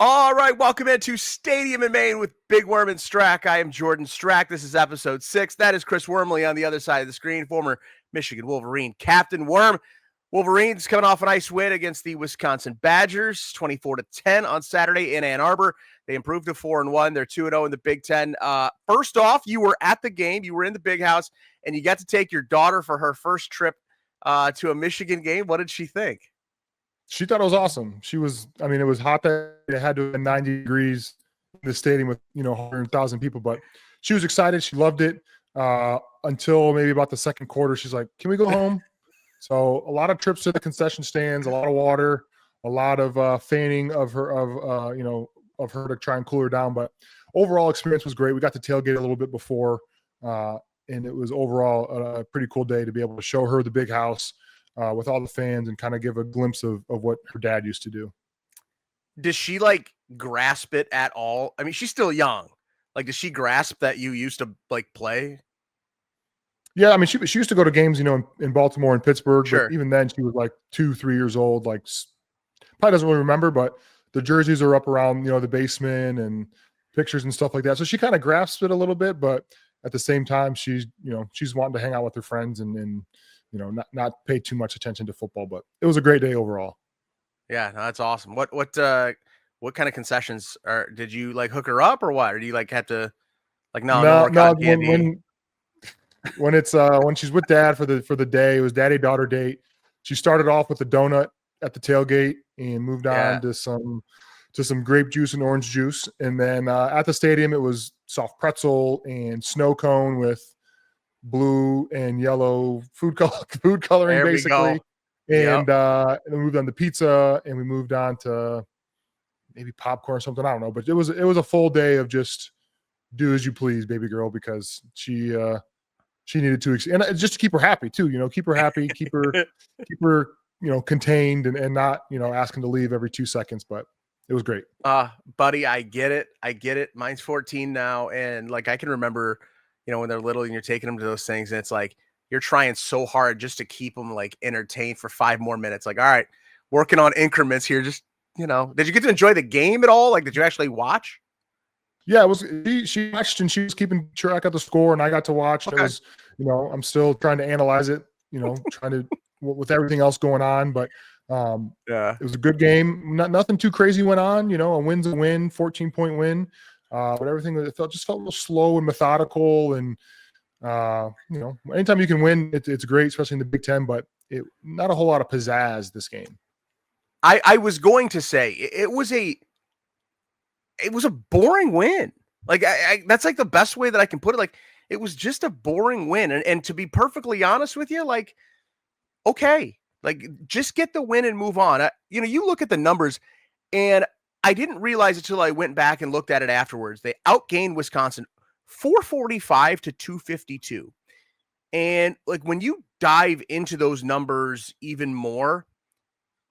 All right, welcome into Stadium in Maine with Big Worm and Strack. I am Jordan Strack. This is episode 6. That is Chris Wormley on the other side of the screen, former Michigan Wolverine captain. Worm, Wolverines coming off a nice win against the Wisconsin Badgers, 24-10 on Saturday in Ann Arbor. They improved to 4-1. They're 2-0 in the Big Ten. First off, you were at the game. You were in the big house, and you got to take your daughter for her first trip to a Michigan game. What did she think? She thought it was awesome. It was hot there. It had to have been 90 degrees in the stadium with, 100,000 people, but she was excited. She loved it until maybe about the second quarter. She's like, can we go home? So a lot of trips to the concession stands, a lot of water, a lot of fanning of her to try and cool her down. But overall experience was great. We got to tailgate a little bit before, and it was overall a pretty cool day to be able to show her the big house with all the fans and kind of give a glimpse of what her dad used to do. Does she grasp it at all? I mean, she's still young. Does she grasp that you used to play? Yeah, I mean, she used to go to games, in Baltimore and Pittsburgh. Sure. But even then, she was 2-3 years old. Probably doesn't really remember, but the jerseys are up around, the basement and pictures and stuff like that. So she kind of grasps it a little bit, but at the same time, she's wanting to hang out with her friends and not pay too much attention to football. But it was a great day overall. Yeah, no, that's awesome. What kind of concessions did you hook her up or what? Or do you have to no when it's when she's with dad for the day, it was daddy-daughter date. She started off with a donut at the tailgate and moved on to some grape juice and orange juice. And then at the stadium, it was soft pretzel and snow cone with blue and yellow food coloring, there basically. And then we moved on to pizza, and we moved on to maybe popcorn or something. I don't know, but it was a full day of just do as you please, baby girl, because she needed to, and just to keep her happy too. Keep her happy, keep her contained, and not asking to leave every 2 seconds. But it was great. Buddy, I get it. Mine's 14 now, and I can remember, when they're little and you're taking them to those things, and it's you're trying so hard just to keep them entertained for 5 more minutes. All right, working on increments here. Just, did you get to enjoy the game at all? Did you actually watch? Yeah, it was. She watched and she was keeping track of the score, and I got to watch. Okay. It was, I'm still trying to analyze it. Trying to with everything else going on, but it was a good game. Nothing too crazy went on. A win's a win, 14-point win. But everything just felt a little slow and methodical, and anytime you can win, it's great, especially in the Big Ten. But not a whole lot of pizzazz this game. I was going to say it was a boring win. That's the best way that I can put it. It was just a boring win, and to be perfectly honest with you, okay, just get the win and move on. You look at the numbers, and I didn't realize it until I went back and looked at it afterwards. They outgained Wisconsin 445 to 252. And when you dive into those numbers even more,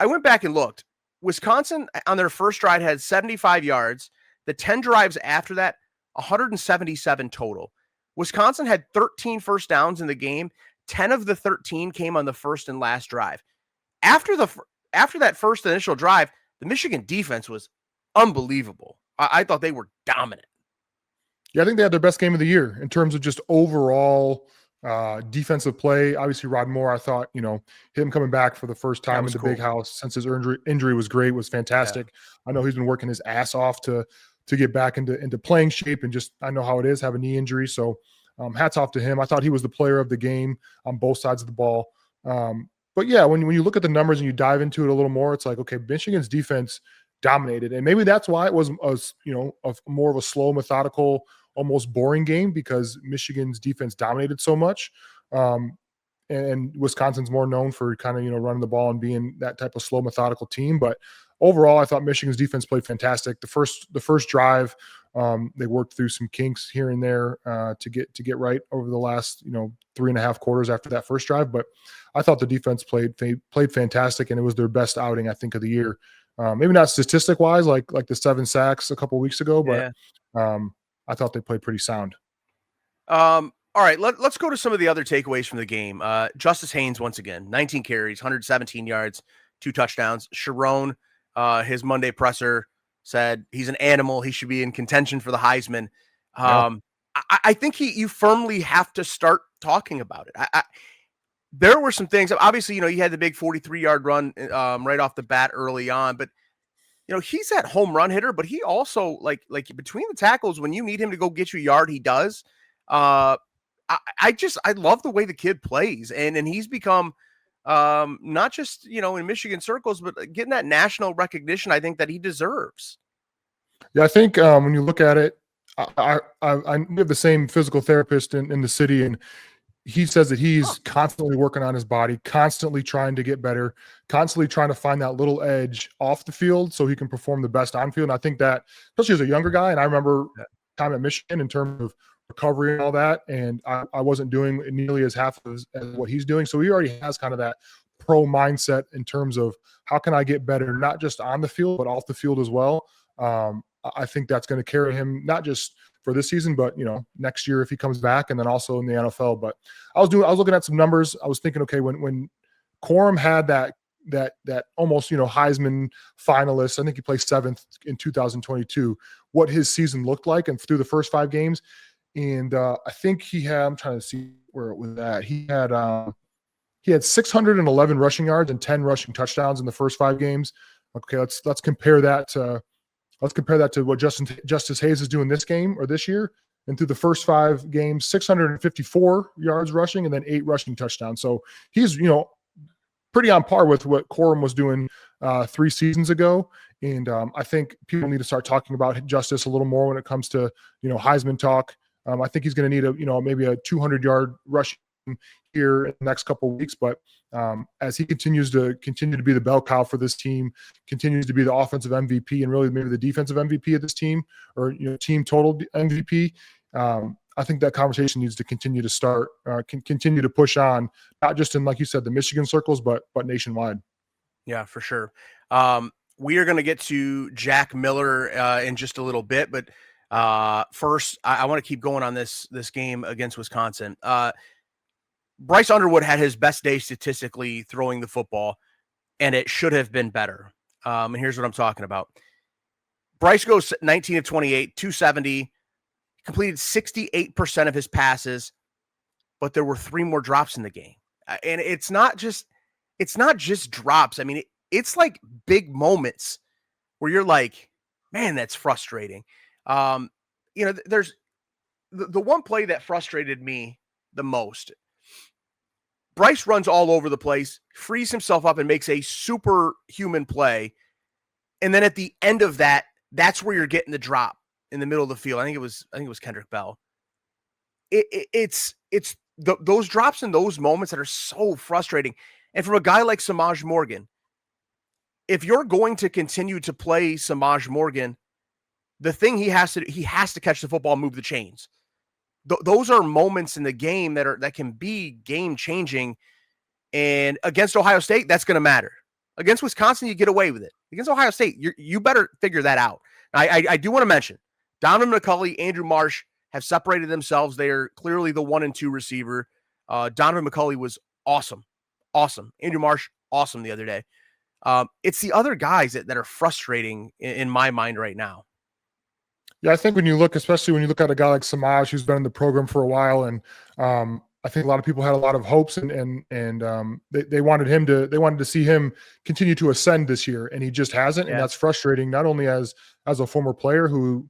I went back and looked. Wisconsin on their first drive had 75 yards. The 10 drives after that, 177 total. Wisconsin had 13 first downs in the game. 10 of the 13 came on the first and last drive. After that first initial drive, the Michigan defense was unbelievable. I thought they were dominant. Yeah, I think they had their best game of the year in terms of just overall defensive play. Obviously, Rod Moore, I thought, him coming back for the first time in the big house since his injury was great, was fantastic. Yeah. I know he's been working his ass off to get back into playing shape, and just I know how it is, have a knee injury. So hats off to him. I thought he was the player of the game on both sides of the ball. But yeah, when you look at the numbers and you dive into it a little more, it's okay, Michigan's defense dominated, and maybe that's why it was more of a slow, methodical, almost boring game, because Michigan's defense dominated so much. And Wisconsin's more known for kind of, running the ball and being that type of slow, methodical team. But overall, I thought Michigan's defense played fantastic. The first drive, they worked through some kinks here and there to get right over the last 3.5 quarters after that first drive. But I thought the defense played fantastic, and it was their best outing, I think, of the year. Maybe not statistic wise, like the 7 sacks a couple weeks ago, but I thought they played pretty sound. All right, let's go to some of the other takeaways from the game. Justice Haynes, once again, 19 carries, 117 yards, 2 touchdowns. Sharon, his Monday presser, said he's an animal. He should be in contention for the Heisman. Yeah. I think you firmly have to start talking about it. There were some things. Obviously, he had the big 43-yard run right off the bat early on, but he's that home run hitter. But he also like between the tackles, when you need him to go get you a yard, he does. I love the way the kid plays, and he's become not just in Michigan circles, but getting that national recognition I think that he deserves. Yeah, I think when you look at it, I have the same physical therapist in the city, and he says that he's constantly working on his body, constantly trying to get better, constantly trying to find that little edge off the field so he can perform the best on field. And I think that, especially as a younger guy, and I remember time at Michigan in terms of recovery and all that, and I wasn't doing nearly as half as what he's doing. So he already has kind of that pro mindset in terms of how can I get better, not just on the field, but off the field as well. I think that's going to carry him, not just for this season, but next year if he comes back, and then also in the NFL. But I was looking at some numbers. I was thinking, okay, when Corum had that almost Heisman finalist, I think he placed 7th in 2022, what his season looked like, and through the first 5 games, and I think he had, I'm trying to see where it was at. He had 611 rushing yards and 10 rushing touchdowns in the first 5 games. Okay, let's compare that to what Justice Hayes is doing this game or this year. And through the first 5 games, 654 yards rushing and then 8 rushing touchdowns. So he's, pretty on par with what Corum was doing 3 seasons ago. And I think people need to start talking about Justice a little more when it comes to, Heisman talk. I think he's going to need maybe a 200-yard rush here in the next couple of weeks. But as he continues to be the bell cow for this team, continues to be the offensive MVP and really maybe the defensive MVP of this team, or team total MVP, I think that conversation needs to continue to start, continue to push on, not just in, like you said, the Michigan circles, but nationwide. Yeah, for sure. We are going to get to Jack Miller in just a little bit, but first, I want to keep going on this game against Wisconsin. Bryce Underwood had his best day statistically throwing the football, and it should have been better. And here's what I'm talking about. Bryce goes 19 of 28, 270, completed 68% of his passes, but there were 3 more drops in the game. And it's not just drops. I mean, it's like big moments where you're like, man, that's frustrating. There's the one play that frustrated me the most. Bryce runs all over the place, frees himself up, and makes a superhuman play. And then at the end of that, that's where you're getting the drop in the middle of the field. I think it was Kendrick Bell. It's those drops in those moments that are so frustrating. And from a guy like Samaj Morgan, if you're going to continue to play Samaj Morgan, the thing he has to catch the football, move the chains. Those are moments in the game that can be game changing. And against Ohio State, that's going to matter. Against Wisconsin, you get away with it. Against Ohio State, you better figure that out. I do want to mention Donovan McCulley, Andrew Marsh have separated themselves. They are clearly the 1 and 2 receiver. Donovan McCulley was awesome. Andrew Marsh, awesome the other day. It's the other guys that are frustrating in my mind right now. Yeah, I think especially when you look at a guy like Samaj, who's been in the program for a while, and I think a lot of people had a lot of hopes, and they wanted to see him continue to ascend this year, and he just hasn't, and that's frustrating. Not only as a former player who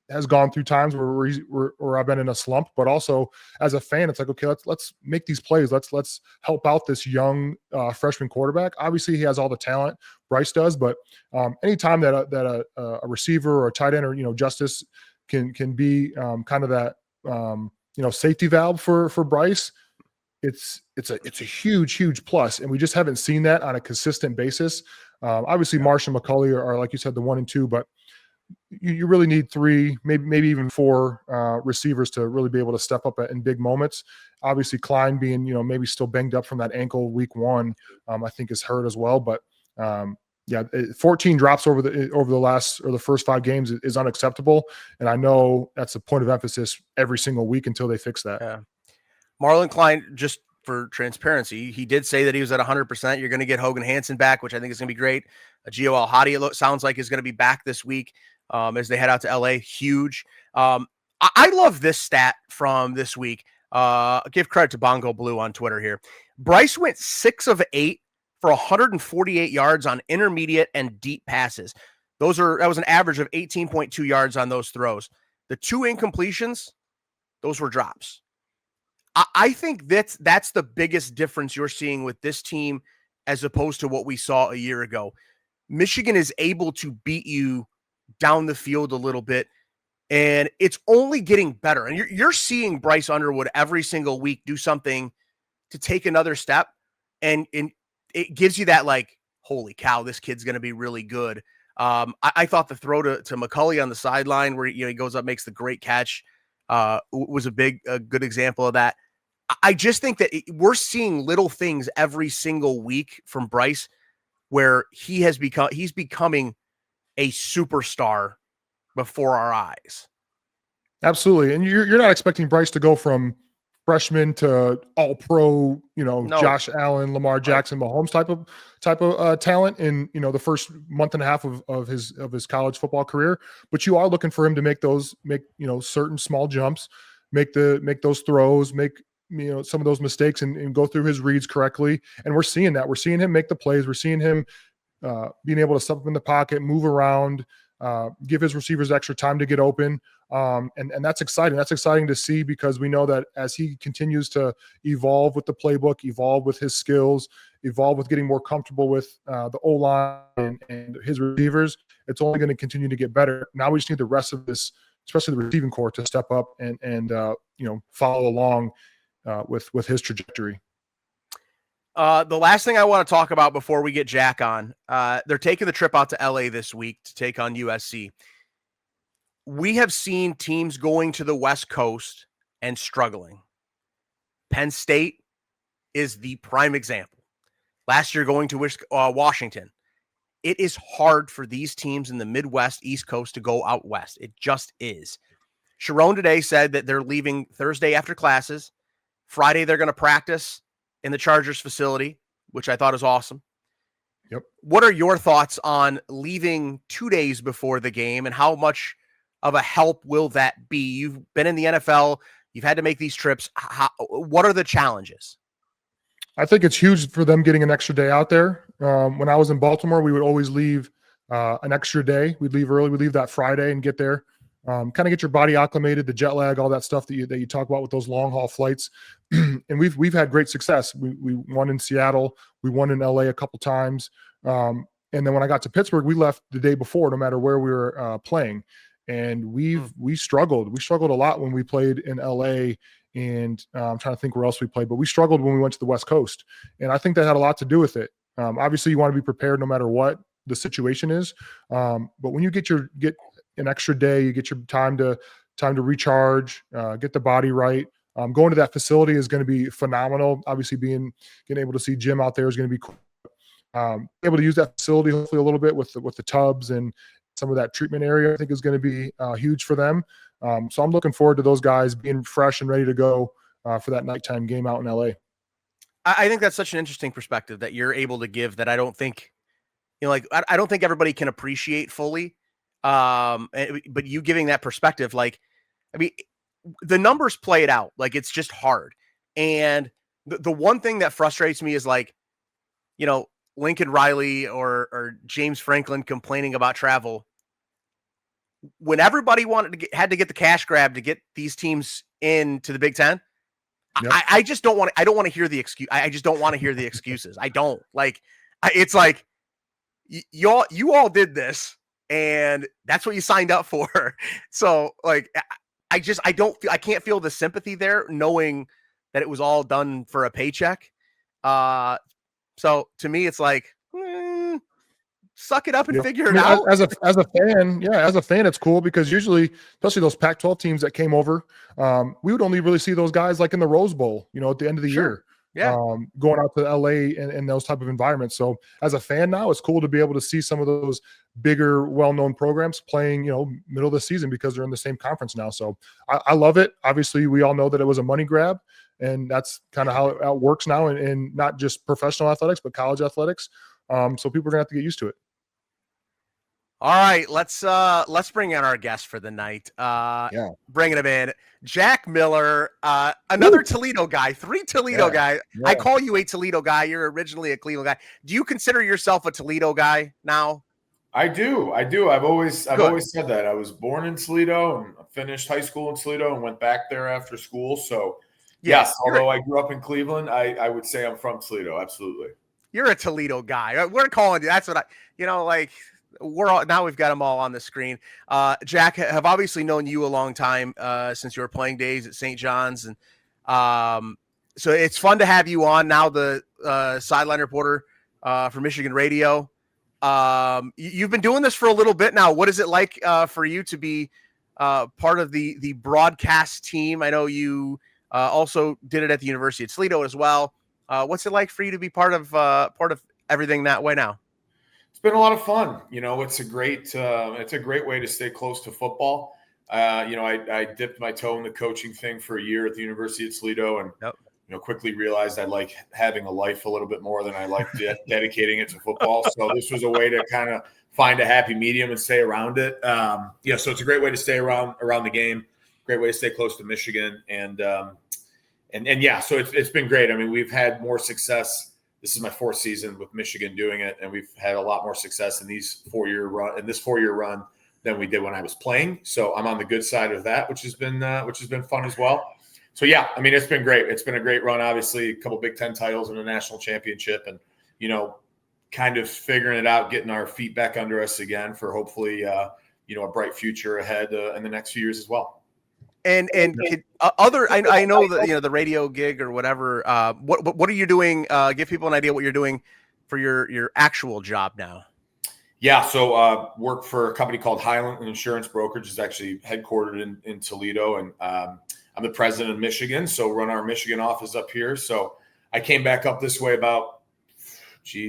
has gone through times where I've been in a slump, but also as a fan, it's like, okay, let's make these plays. Let's help out this young freshman quarterback. Obviously, he has all the talent, Bryce does, but anytime that a receiver or a tight end or Justice can be kind of that safety valve for Bryce, it's a huge plus, and we just haven't seen that on a consistent basis. Obviously, Marsh and McCulley are, like you said, the 1 and 2, but you really need 3, maybe even 4 receivers to really be able to step up in big moments. Obviously, Klein being maybe still banged up from that ankle week 1, I think is hurt as well. But 14 drops over the first 5 games is unacceptable, and I know that's a point of emphasis every single week until they fix that. Yeah. Marlon Klein, just for transparency, he did say that he was at 100%. You're going to get Hogan Hansen back, which I think is going to be great. Gio Al-Hadi sounds like is going to be back this week as they head out to LA. Huge. I love this stat from this week. Give credit to Bongo Blue on Twitter here. Bryce went 6 of 8 for 148 yards on intermediate and deep passes. That was an average of 18.2 yards on those throws. The 2 incompletions, those were drops. I think that's the biggest difference you're seeing with this team as opposed to what we saw a year ago. Michigan is able to beat you down the field a little bit, and it's only getting better. And you're seeing Bryce Underwood every single week do something to take another step, and it gives you that, like, holy cow, this kid's going to be really good. I thought the throw to McCulley on the sideline where he goes up, makes the great catch, was a good example of that. I just think that we're seeing little things every single week from Bryce where he's becoming a superstar before our eyes. Absolutely. And you're not expecting Bryce to go from freshman to all pro, no. Josh Allen, Lamar Jackson, Mahomes type of talent in, the first month and a half of his college football career. But you are looking for him to make certain small jumps, make those throws, make some of those mistakes and go through his reads correctly. And we're seeing that. We're seeing him make the plays. We're seeing him being able to step up in the pocket, move around, give his receivers extra time to get open. And that's exciting. That's exciting to see because we know that as he continues to evolve with the playbook, evolve with his skills, evolve with getting more comfortable with the O-line and his receivers, it's only going to continue to get better. Now we just need the rest of this, especially the receiving corps, to step up and follow along with his trajectory. The last thing I want to talk about before we get Jack on, they're taking the trip out to LA this week to take on USC. We have seen teams going to the West Coast and struggling. Penn State is the prime example. Last year going to Washington. It is hard for these teams in the Midwest, East Coast to go out west. It just is. Sharon today said that they're leaving Thursday after classes. Friday, they're going to practice in the Chargers facility, which I thought is awesome. Yep. What are your thoughts on leaving 2 days before the game, and how much of a help will that be? You've been in the NFL. You've had to make these trips. What are the challenges? I think it's huge for them getting an extra day out there. When I was in Baltimore, we would always leave an extra day. We'd leave early. We'd leave that Friday and get there. Kind of get your body acclimated, the jet lag, all that stuff that you talk about with those long haul flights. And we've had great success. We won in Seattle. We won in LA a couple times. And then when I got to Pittsburgh, we left the day before, no matter where we were playing. And we struggled. We struggled a lot when we played in LA. And I'm trying to think where else we played, but we struggled when we went to the West Coast. And I think that had a lot to do with it. Obviously, you want to be prepared no matter what the situation is. But when you get an extra day, you get your time to recharge, get the body right. Going to that facility is going to be phenomenal. Obviously, getting able to see Jim out there is going to be cool. Able to use that facility hopefully a little bit with the tubs and some of that treatment area, I think is going to be huge for them. So I'm looking forward to those guys being fresh and ready to go for that nighttime game out in LA. I think that's such an interesting perspective that you're able to give that I don't think, I don't think everybody can appreciate fully. But you giving that perspective, the numbers play it out. It's just hard. And the one thing that frustrates me is Lincoln Riley or James Franklin complaining about travel. When everybody had to get the cash grab to get these teams into the Big Ten, yep. I just don't want to hear the excuse. I just don't want to hear the excuses. I don't it's like you all did this and that's what you signed up for. So I can't feel the sympathy there knowing that it was all done for a paycheck. So to me, it's suck it up and figure it out. As a fan, it's cool because usually, especially those Pac-12 teams that came over, we would only really see those guys in the Rose Bowl, at the end of the year. Yeah. Going out to LA and those type of environments. So as a fan now, it's cool to be able to see some of those bigger, well-known programs playing, middle of the season because they're in the same conference now. So I love it. Obviously, we all know that it was a money grab. And that's kind of how it works now in not just professional athletics, but college athletics. So people are gonna have to get used to it. All right, let's bring in our guest for the night. Bringing him in, Jack Miller, another Toledo guy, 3 Toledo guy. Yeah. I call you a Toledo guy. You're originally a Cleveland guy. Do you consider yourself a Toledo guy now? I do. I've always said that. I was born in Toledo and finished high school in Toledo and went back there after school. So yes, although I grew up in Cleveland, I would say I'm from Toledo. Absolutely. You're a Toledo guy. We're calling you. That's what we're all, now we've got them all on the screen. Jack, have obviously known you a long time since you were playing days at St. John's. And so it's fun to have you on now, the sideline reporter for Michigan Radio. You've been doing this for a little bit now. What is it like for you to be part of the broadcast team? I know you also did it at the University of Toledo as well. What's it like for you to be part of everything that way now? It's been a lot of fun. It's a great way to stay close to football. I dipped my toe in the coaching thing for a year at the University of Toledo and quickly realized I like having a life a little bit more than I like dedicating it to football. So this was a way to kind of find a happy medium and stay around it. So it's a great way to stay around the game, great way to stay close to Michigan. So it's been great. I mean, we've had more success. This is my 4th season with Michigan doing it, and we've had a lot more success in this 4-year run than we did when I was playing. So I'm on the good side of that, which has been fun as well. So I mean, it's been great. It's been a great run. Obviously, a couple Big Ten titles and a national championship, and kind of figuring it out, getting our feet back under us again for hopefully a bright future ahead in the next few years as well. And I know that the radio gig or whatever. What are you doing? Give people an idea what you're doing for your actual job now. Yeah, so work for a company called Highland Insurance Brokerage. Is actually headquartered in Toledo, and I'm the president of Michigan, so run our Michigan office up here. So I came back up this way about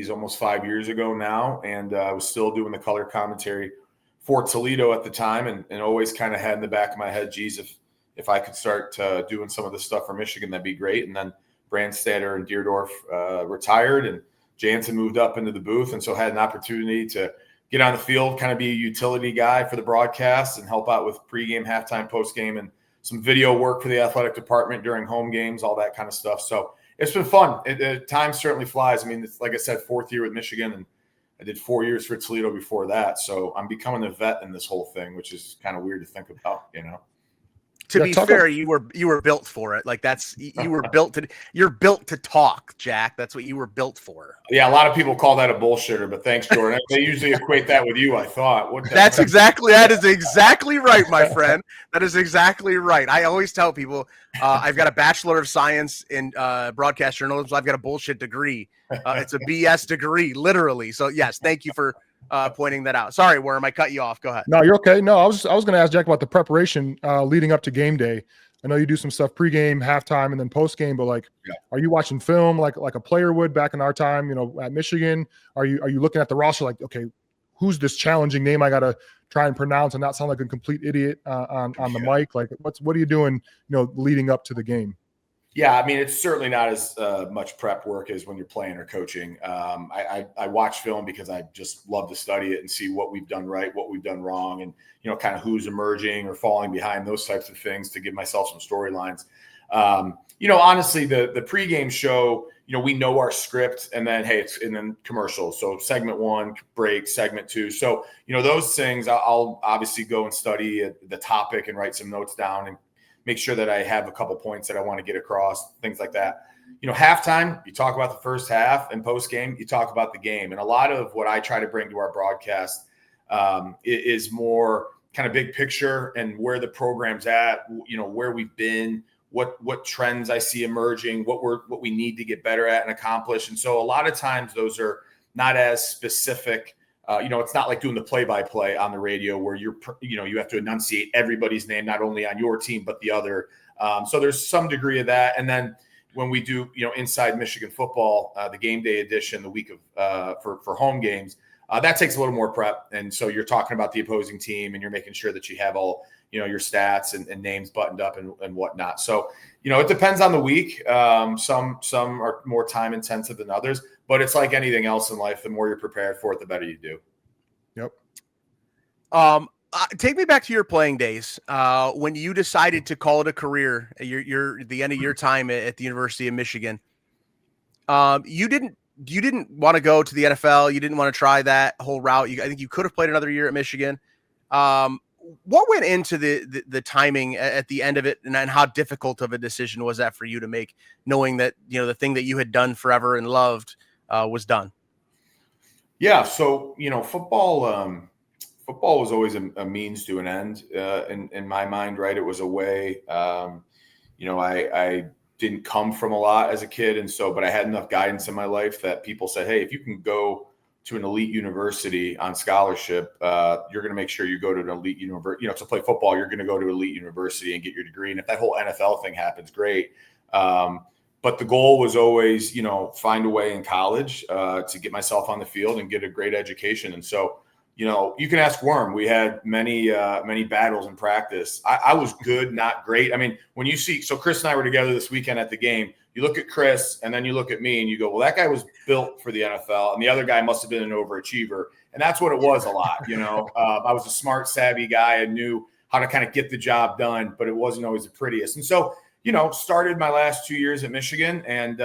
almost 5 years ago now, and I was still doing the color commentary for Toledo at the time, and always kind of had in the back of my head, if I could start doing some of this stuff for Michigan, that'd be great. And then Brandstatter and Deerdorf retired, and Jansen moved up into the booth, and so had an opportunity to get on the field, kind of be a utility guy for the broadcast and help out with pregame, halftime, postgame, and some video work for the athletic department during home games, all that kind of stuff. So it's been fun. Time certainly flies. I mean, it's, like I said, 4th year with Michigan, and I did 4 years for Toledo before that. So I'm becoming a vet in this whole thing, which is kind of weird to think about, To be fair, you were built for it. Like you're built to talk, Jack. That's what you were built for. Yeah, a lot of people call that a bullshitter, but thanks, Jordan. They usually equate that with you, I thought. That is exactly right, my friend. That is exactly right. I always tell people I've got a Bachelor of Science in broadcast journalism. So I've got a bullshit degree. It's a BS degree, literally. So yes, thank you for pointing that out. Sorry, Worm, I cut you off. Go ahead. No, you're okay. No, I was going to ask Jack about the preparation leading up to game day. I know you do some stuff pregame, halftime, and then postgame, but are you watching film like a player would back in our time, at Michigan? Are you looking at the roster like, okay, who's this challenging name I got to try and pronounce and not sound like a complete idiot on the mic? Like what are you doing, leading up to the game? Yeah, I mean, it's certainly not as much prep work as when you're playing or coaching. I watch film because I just love to study it and see what we've done right, what we've done wrong, and kind of who's emerging or falling behind, those types of things to give myself some storylines. Honestly, the pregame show, we know our script, and then and then commercials. So segment 1, break, segment 2. So those things I'll obviously go and study the topic and write some notes down and make sure that I have a couple points that I want to get across, things like that. Halftime, you talk about the first half, and post game, you talk about the game. And a lot of what I try to bring to our broadcast is more kind of big picture and where the program's at, where we've been, what trends I see emerging, what we need to get better at and accomplish. And so a lot of times those are not as specific. It's not like doing the play-by-play on the radio where you have to enunciate everybody's name, not only on your team, but the other. So there's some degree of that. And then when we do, Inside Michigan Football, the game day edition, the week of for home games, That takes a little more prep. And so you're talking about the opposing team and you're making sure that you have all, your stats and names buttoned up and whatnot. So, it depends on the week. Some are more time intensive than others, but it's like anything else in life. The more you're prepared for it, the better you do. Yep. Take me back to your playing days when you decided to call it a career. You're the end of your time at the University of Michigan. You didn't want to go to the NFL. You didn't want to try that whole route. I think you could have played another year at Michigan. What went into the timing at the end of it, and how difficult of a decision was that for you to make, knowing that the thing that you had done forever and loved was done? Yeah. So football. Football was always a means to an end in my mind, right? It was a way. I didn't come from a lot as a kid, but I had enough guidance in my life that people said, "Hey, if you can go to an elite university on scholarship, you're going to make sure you go to an elite university. To play football, you're going to go to elite university and get your degree. And if that whole NFL thing happens, great." But the goal was always, find a way in college to get myself on the field and get a great education. And so, you can ask Worm. We had many battles in practice. I was good, not great. I mean, when you see, so Chris and I were together this weekend at the game. You look at Chris and then you look at me and you go, well, that guy was built for the NFL. And the other guy must have been an overachiever. And that's what it was a lot. I was a smart, savvy guy and knew how to kind of get the job done, but it wasn't always the prettiest. And so, started my last 2 years at Michigan and,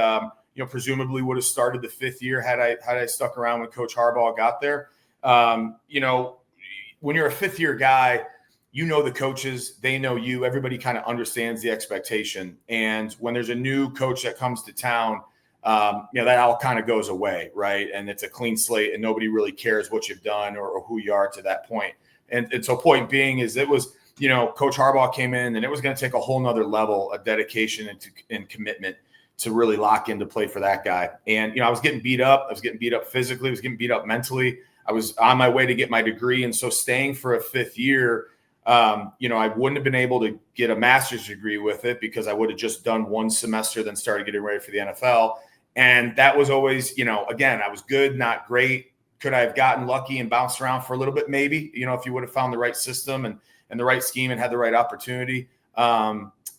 presumably would have started the 5th year had I stuck around when Coach Harbaugh got there. When you're a 5th year guy, the coaches, they know you, everybody kind of understands the expectation. And when there's a new coach that comes to town, that all kind of goes away. Right. And it's a clean slate and nobody really cares what you've done or who you are to that point. And so point being is it was, Coach Harbaugh came in and it was going to take a whole nother level of dedication and commitment to really lock into play for that guy. And, I was getting beat up. I was getting beat up physically. I was getting beat up mentally. I was on my way to get my degree. And so staying for a 5th year, I wouldn't have been able to get a master's degree with it because I would have just done 1 semester, then started getting ready for the NFL. And that was always, again, I was good, not great. Could I have gotten lucky and bounced around for a little bit? Maybe, if you would have found the right system and the right scheme and had the right opportunity.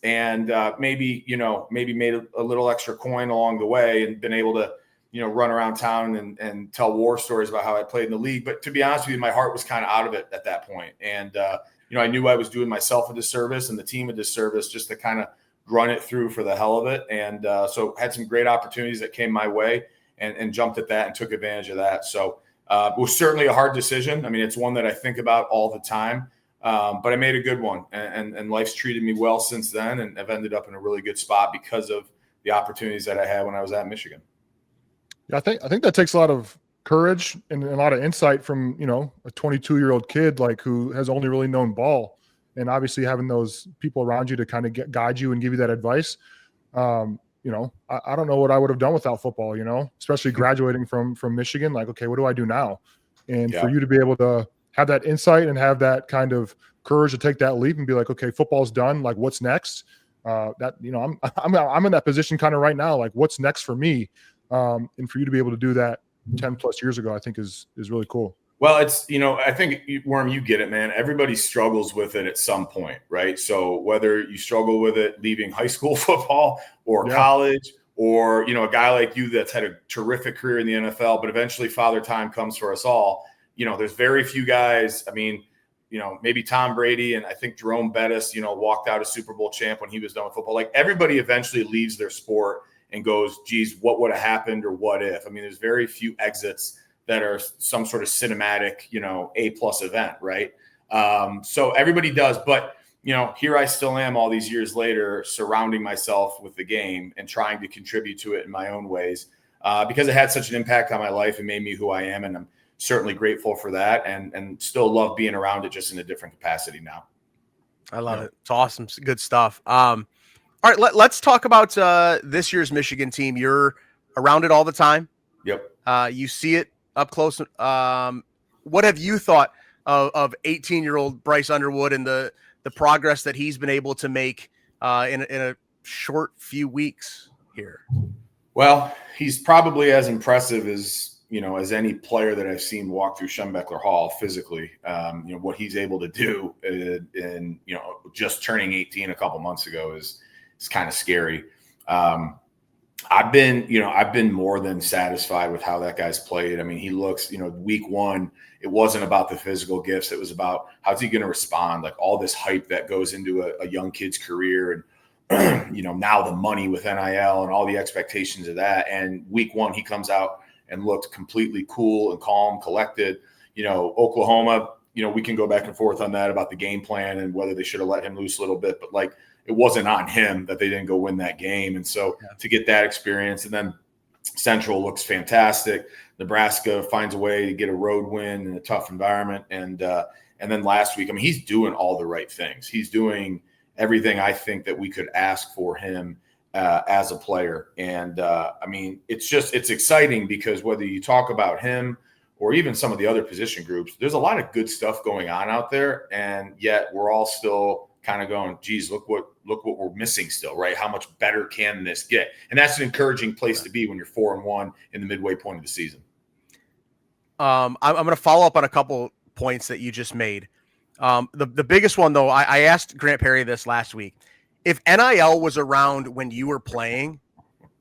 Maybe made a little extra coin along the way and been able to, run around town and tell war stories about how I played in the league. But to be honest with you, my heart was kind of out of it at that point. And, I knew I was doing myself a disservice and the team a disservice just to kind of run it through for the hell of it. And so had some great opportunities that came my way and jumped at that and took advantage of that. So it was certainly a hard decision. I mean, it's one that I think about all the time, but I made a good one and life's treated me well since then. And I've ended up in a really good spot because of the opportunities that I had when I was at Michigan. Yeah, I think that takes a lot of courage and a lot of insight from, a 22-year-old kid who has only really known ball, and obviously having those people around you to kind of guide you and give you that advice. I don't know what I would have done without football, especially graduating from Michigan. Okay, what do I do now? And for you to be able to have that insight and have that kind of courage to take that leap and be like, okay, football's done. What's next? I'm in that position kind of right now. What's next for me? And for you to be able to do that 10 plus years ago, I think is really cool. Well, it's, I think, Worm, you get it, man. Everybody struggles with it at some point, right? So whether you struggle with it leaving high school football or college, or, a guy like you that's had a terrific career in the NFL, but eventually Father Time comes for us all. There's very few guys. I mean, maybe Tom Brady and I think Jerome Bettis, walked out a Super Bowl champ when he was done with football. Everybody eventually leaves their sport and goes, geez, what would have happened or what if? I mean, there's very few exits that are some sort of cinematic, A+ event, right? So everybody does. But, here I still am all these years later, surrounding myself with the game and trying to contribute to it in my own ways because it had such an impact on my life and made me who I am. And I'm certainly grateful for that and still love being around it just in a different capacity now. I love it. It's awesome. Good stuff. All right, let's talk about this year's Michigan team. You're around it all the time. Yep. You see it up close. What have you thought of 18-year-old Bryce Underwood and the progress that he's been able to make in a short few weeks here? Well, he's probably as impressive as as any player that I've seen walk through Schembechler Hall physically, what he's able to do in just turning 18 a couple months ago is kind of scary. I've been more than satisfied with how that guy's played. I mean, he looks, week one, it wasn't about the physical gifts. It was about how's he going to respond, like all this hype that goes into a young kid's career. And, now the money with NIL and all the expectations of that. And week one, he comes out and looked completely cool and calm, collected. Oklahoma, we can go back and forth on that about the game plan and whether they should have let him loose a little bit, but like, it wasn't on him that they didn't go win that game. And so to get that experience, and then Central looks fantastic. Nebraska finds a way to get a road win in a tough environment. And then last week, I mean, he's doing all the right things. He's doing everything I think that we could ask for him as a player. And I mean, it's exciting because whether you talk about him or even some of the other position groups, there's a lot of good stuff going on out there. And yet we're all still kind of going, geez, look what we're missing still, right? How much better can this get? And that's an encouraging place to be when you're 4-1 in the midway point of the season. I'm going to follow up on a couple points that you just made. The biggest one, though, I asked Grant Perry this last week. If NIL was around when you were playing,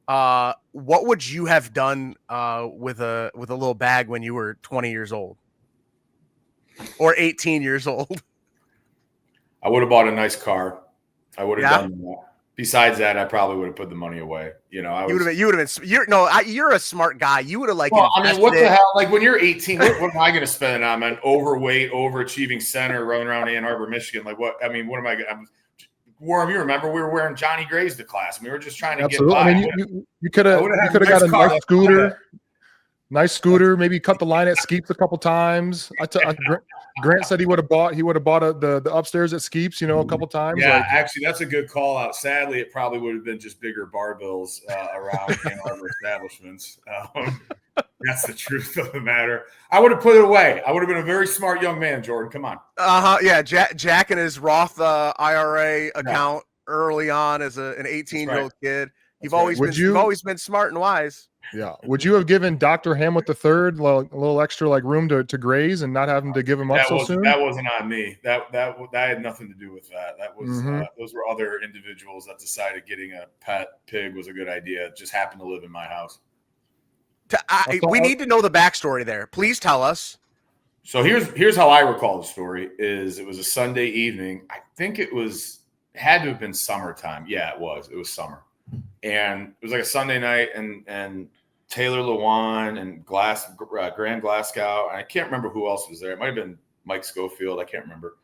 what would you have done with a little bag when you were 20 years old or 18 years old? I would have bought a nice car. I would have done that. Besides that, I probably would have put the money away. You would have been. You're a smart guy. You would have what the hell? Like when you're 18, what am I going to spend on an overweight, overachieving center running around Ann Arbor, Michigan? Like what? I mean, what am I going to? Worm, you remember we were wearing Johnny Gray's to class. We were just trying to get by. I mean, you could have got a nice scooter. Nice scooter. Maybe cut the line at Skeeps a couple times. Grant said he would have bought the upstairs at Skeeps, a couple times. Yeah, actually, that's a good call out. Sadly, it probably would have been just bigger barbells around Ann Arbor establishments. That's the truth of the matter. I would have put it away. I would have been a very smart young man, Jordan. Come on. Yeah, Jack and his Roth IRA account early on as an 18-year-old kid. You've always been smart and wise. Yeah. Would you have given Dr. Hamlet III a little extra room to graze and not have him to give him up so soon? That wasn't on me. That had nothing to do with that. That was those were other individuals that decided getting a pet pig was a good idea. It just happened to live in my house. We need to know the backstory there. Please tell us. So here's how I recall the story. It was a Sunday evening. I think it had to have been summertime. Yeah, it was. It was summer. And it was like a Sunday night, and Taylor Lewan and Graham Glasgow, and I can't remember who else was there. It might have been Mike Schofield. I can't remember.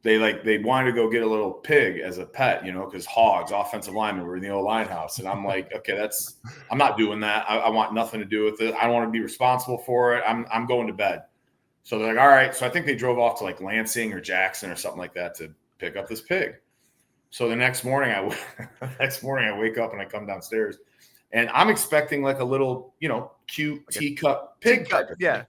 They wanted to go get a little pig as a pet, because hogs, offensive linemen, were in the O-line house. And I'm like, okay, I'm not doing that. I want nothing to do with it. I don't want to be responsible for it. I'm going to bed. So they're like, all right. So I think they drove off to Lansing or Jackson or something like that to pick up this pig. So the next morning I wake up and I come downstairs and I'm expecting a little, cute teacup pig. Yeah.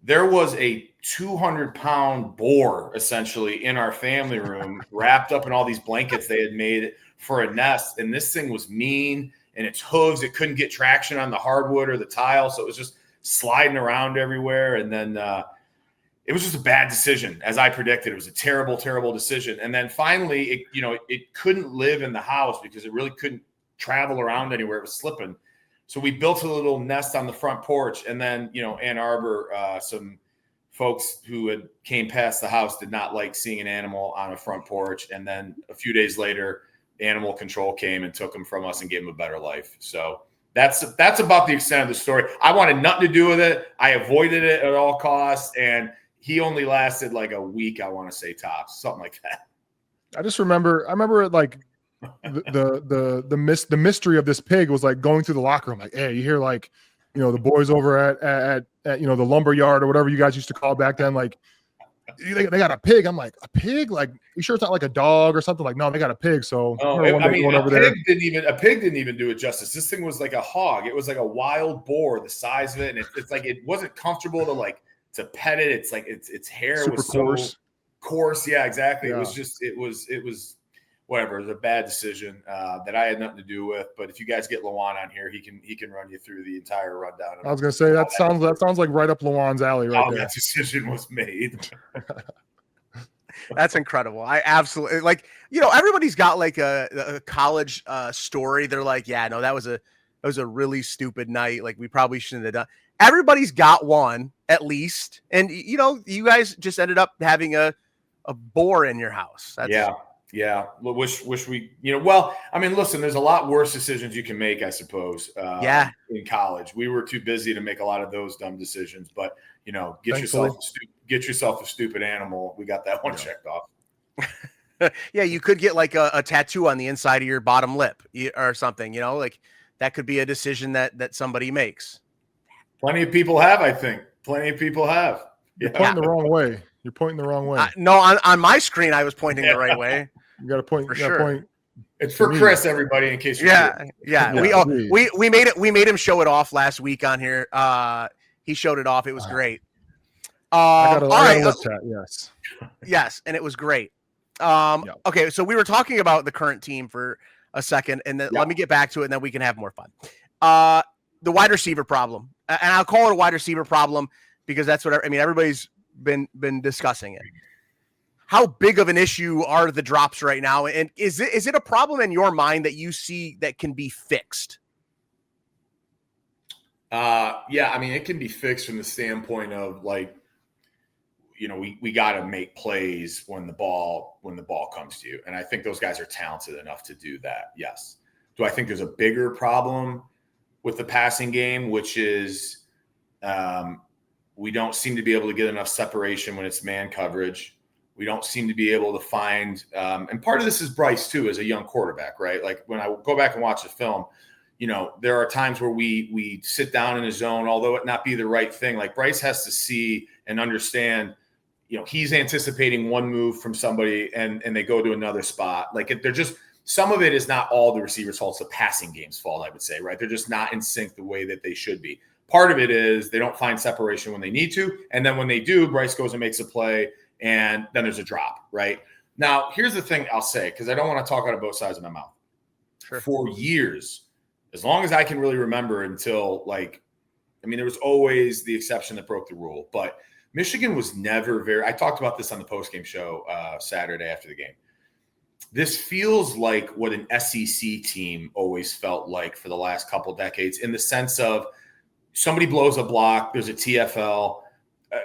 There was a 200-pound boar essentially in our family room wrapped up in all these blankets they had made for a nest. And this thing was mean and its hooves, it couldn't get traction on the hardwood or the tile. So it was just sliding around everywhere. And then, it was just a bad decision, as I predicted. It was a terrible, terrible decision. And then finally, it couldn't live in the house because it really couldn't travel around anywhere. It was slipping. So we built a little nest on the front porch. And then, Ann Arbor, some folks who came past the house did not like seeing an animal on a front porch. And then a few days later, animal control came and took them from us and gave them a better life. So that's about the extent of the story. I wanted nothing to do with it. I avoided it at all costs. And he only lasted a week, I want to say tops, something like that. I remember the mystery of this pig was going through the locker room. Hey, you hear the boys over at the lumber yard or whatever you guys used to call back then. They got a pig. I'm like, a pig? You sure it's not a dog or something? No, they got a pig. So a pig didn't even do it justice. This thing was like a hog. It was like a wild boar, the size of it, and it's it wasn't comfortable to pet it. It's its hair super was coarse. So coarse. Yeah, exactly. Yeah. It was whatever. It was a bad decision that I had nothing to do with. But if you guys get Lawan on here, he can run you through the entire rundown. I was going to say that sounds like right up Lawan's alley right there. That decision was made. That's incredible. I absolutely like, everybody's got like a college story. They're like, yeah, no, that was a really stupid night. Like we probably shouldn't have done. Everybody's got one at least. And you guys just ended up having a boar in your house. Yeah. Wish we, well, I mean, listen, there's a lot worse decisions you can make, I suppose. In college, we were too busy to make a lot of those dumb decisions, but get yourself a stupid animal. We got that one checked off. Yeah. You could get like a tattoo on the inside of your bottom lip or something, like that could be a decision that somebody makes. Plenty of people have, I think. Plenty of people have. You're pointing the wrong way. You're pointing the wrong way. No, on my screen, I was pointing the right way. You got to point. For sure. It's for Chris, everybody, in case you're We made him show it off last week on here. He showed it off. It was great. I got a lip tat, yes. Yes, and it was great. Okay, so we were talking about the current team for a second, and then let me get back to it, and then we can have more fun. The wide receiver problem, and I'll call it a wide receiver problem because that's what everybody's been discussing it. How big of an issue are the drops right now? And is it a problem in your mind that you see that can be fixed? It can be fixed from the standpoint of like, we got to make plays when the ball comes to you. And I think those guys are talented enough to do that. Yes. Do I think there's a bigger problem with the passing game, which is, we don't seem to be able to get enough separation when it's man coverage. We don't seem to be able to find, and part of this is Bryce too, as a young quarterback, right? Like when I go back and watch the film, there are times where we sit down in a zone, although it not be the right thing. Like Bryce has to see and understand, he's anticipating one move from somebody and they go to another spot. Like they're just, some of it is not all the receiver's fault. It's the passing game's fault, I would say, right? They're just not in sync the way that they should be. Part of it is they don't find separation when they need to. And then when they do, Bryce goes and makes a play and then there's a drop, right? Now, here's the thing I'll say, because I don't want to talk out of both sides of my mouth. Sure. For years, as long as I can really remember until there was always the exception that broke the rule, but Michigan was never I talked about this on the postgame show Saturday after the game. This feels like what an SEC team always felt like for the last couple decades, in the sense of somebody blows a block, there's a TFL,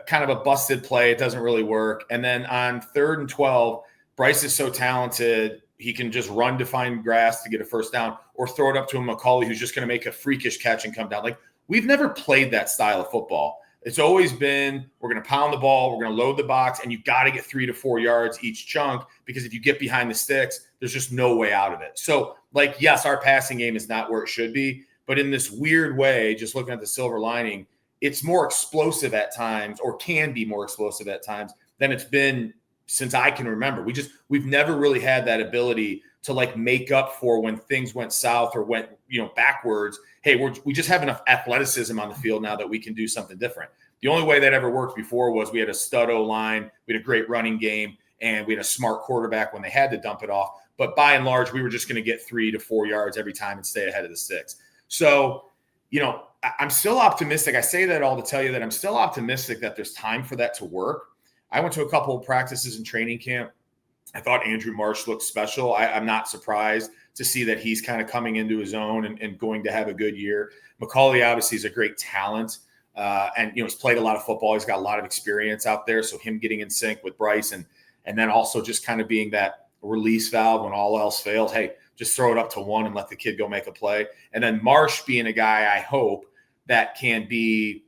kind of a busted play, it doesn't really work. And then on 3rd and 12, Bryce is so talented, he can just run to find grass to get a first down or throw it up to a McCauley who's just going to make a freakish catch and come down. Like, we've never played that style of football. It's always been, we're going to pound the ball, we're going to load the box, and you've got to get 3 to 4 yards each chunk, because if you get behind the sticks, there's just no way out of it. So, yes, our passing game is not where it should be, but in this weird way, just looking at the silver lining, it's more explosive at times, or can be more explosive at times, than it's been since I can remember. We've never really had that ability to make up for when things went south or went, backwards. Hey, we just have enough athleticism on the field now that we can do something different. The only way that ever worked before was we had a stud O-line, we had a great running game, and we had a smart quarterback when they had to dump it off. But by and large, we were just going to get 3 to 4 yards every time and stay ahead of the sticks. So, I'm still optimistic. I say that all to tell you that I'm still optimistic that there's time for that to work. I went to a couple of practices in training camp. I thought Andrew Marsh looked special. I'm not surprised to see that he's kind of coming into his own and going to have a good year. McCauley obviously is a great talent, and he's played a lot of football. He's got a lot of experience out there. So him getting in sync with Bryce and then also just kind of being that release valve when all else fails. Hey, just throw it up to one and let the kid go make a play. And then Marsh being a guy, I hope, that can be,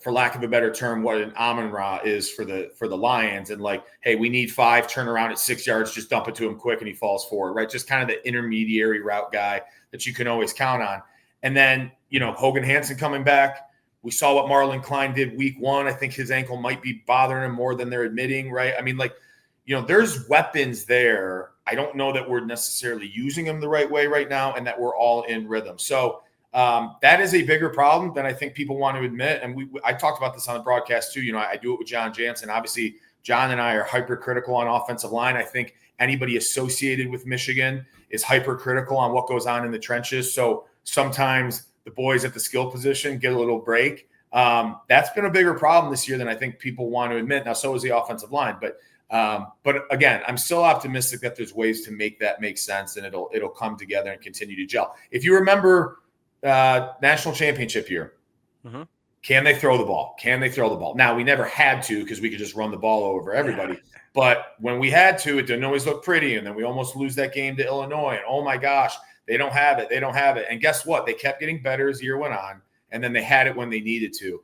for lack of a better term, what an Amon-Ra is for the Lions. And hey, we need 5, turn around at 6 yards, just dump it to him quick and he falls forward, right? Just kind of the intermediary route guy that you can always count on. And then, Hogan Hansen coming back. We saw what Marlon Klein did week 1. I think his ankle might be bothering him more than they're admitting, right? I mean, there's weapons there. I don't know that we're necessarily using them the right way right now and that we're all in rhythm. So that is a bigger problem than I think people want to admit. And I talked about this on the broadcast too. I do it with John Jansen. Obviously, John and I are hypercritical on offensive line. I think anybody associated with Michigan is hypercritical on what goes on in the trenches. So sometimes the boys at the skill position get a little break. That's been a bigger problem this year than I think people want to admit. Now, so is the offensive line, but again, I'm still optimistic that there's ways to make that make sense, and it'll come together and continue to gel. If you remember national championship year, can they throw the ball? Can they throw the ball? Now, we never had to because we could just run the ball over everybody. But when we had to, it didn't always look pretty, and then we almost lose that game to Illinois. And oh my gosh, they don't have it. They don't have it. And guess what? They kept getting better as the year went on, and then they had it when they needed to.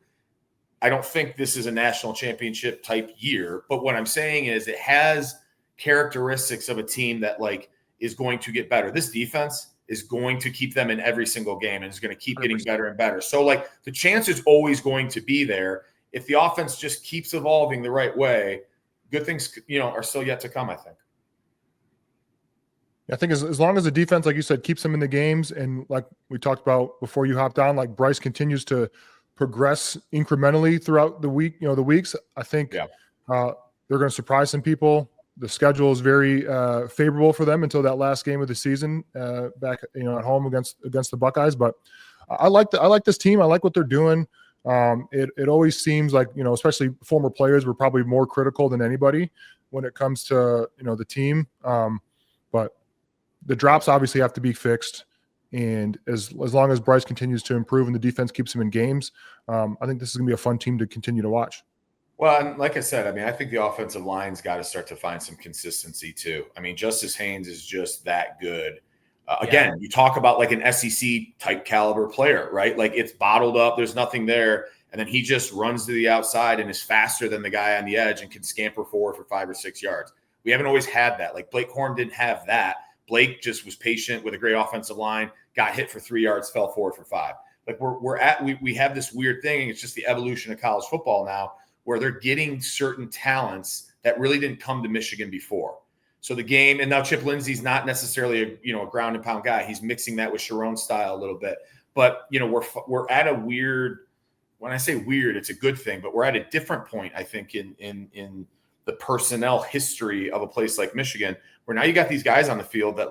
I don't think this is a national championship type year, but what I'm saying is it has characteristics of a team that is going to get better. This defense is going to keep them in every single game and is going to keep getting better and better. So the chance is always going to be there. If the offense just keeps evolving the right way, good things, are still yet to come, I think. I think as long as the defense, like you said, keeps them in the games, and like we talked about before you hopped on, Bryce continues to progress incrementally throughout the week, the weeks, I think they're going to surprise some people. The schedule is very favorable for them until that last game of the season back, at home against the Buckeyes. But I like this team. I like what they're doing. It always seems like, especially former players were probably more critical than anybody when it comes to, the team. But the drops obviously have to be fixed. And as long as Bryce continues to improve and the defense keeps him in games, I think this is going to be a fun team to continue to watch. Well, and like I said, I think the offensive line's got to start to find some consistency too. Justice Haynes is just that good. Again, you talk about an SEC type caliber player, right? It's bottled up. There's nothing there. And then he just runs to the outside and is faster than the guy on the edge and can scamper forward for 5 or 6 yards. We haven't always had that. Blake Horn didn't have that. Blake just was patient with a great offensive line, got hit for 3 yards, fell forward for 5. We have this weird thing, and it's just the evolution of college football now, where they're getting certain talents that really didn't come to Michigan before. So the game, and now Chip Lindsey's not necessarily a ground and pound guy. He's mixing that with Sharon's style a little bit. But we're at a weird. When I say weird, it's a good thing. But we're at a different point, I think, in the personnel history of a place like Michigan, where now you got these guys on the field that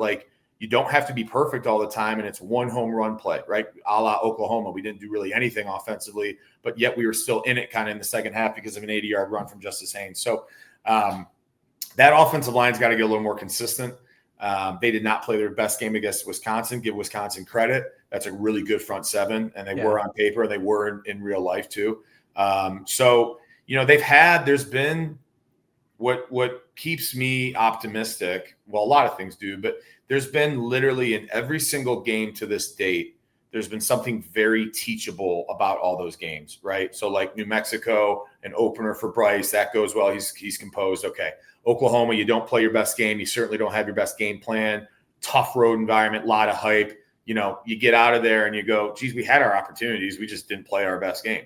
you don't have to be perfect all the time, and it's one home run play, right? A la Oklahoma. We didn't do really anything offensively, but yet we were still in it kind of in the second half because of an 80-yard run from Justice Haynes. So that offensive line's got to get a little more consistent. They did not play their best game against Wisconsin. Give Wisconsin credit. That's a really good front seven, and they were on paper, and they were in real life too. There's been what keeps me optimistic. Well, a lot of things do, but there's been literally in every single game to this date, there's been something very teachable about all those games, right? So New Mexico, an opener for Bryce, that goes well. He's composed. Okay. Oklahoma, you don't play your best game. You certainly don't have your best game plan. Tough road environment, a lot of hype. You get out of there and you go, geez, we had our opportunities. We just didn't play our best game.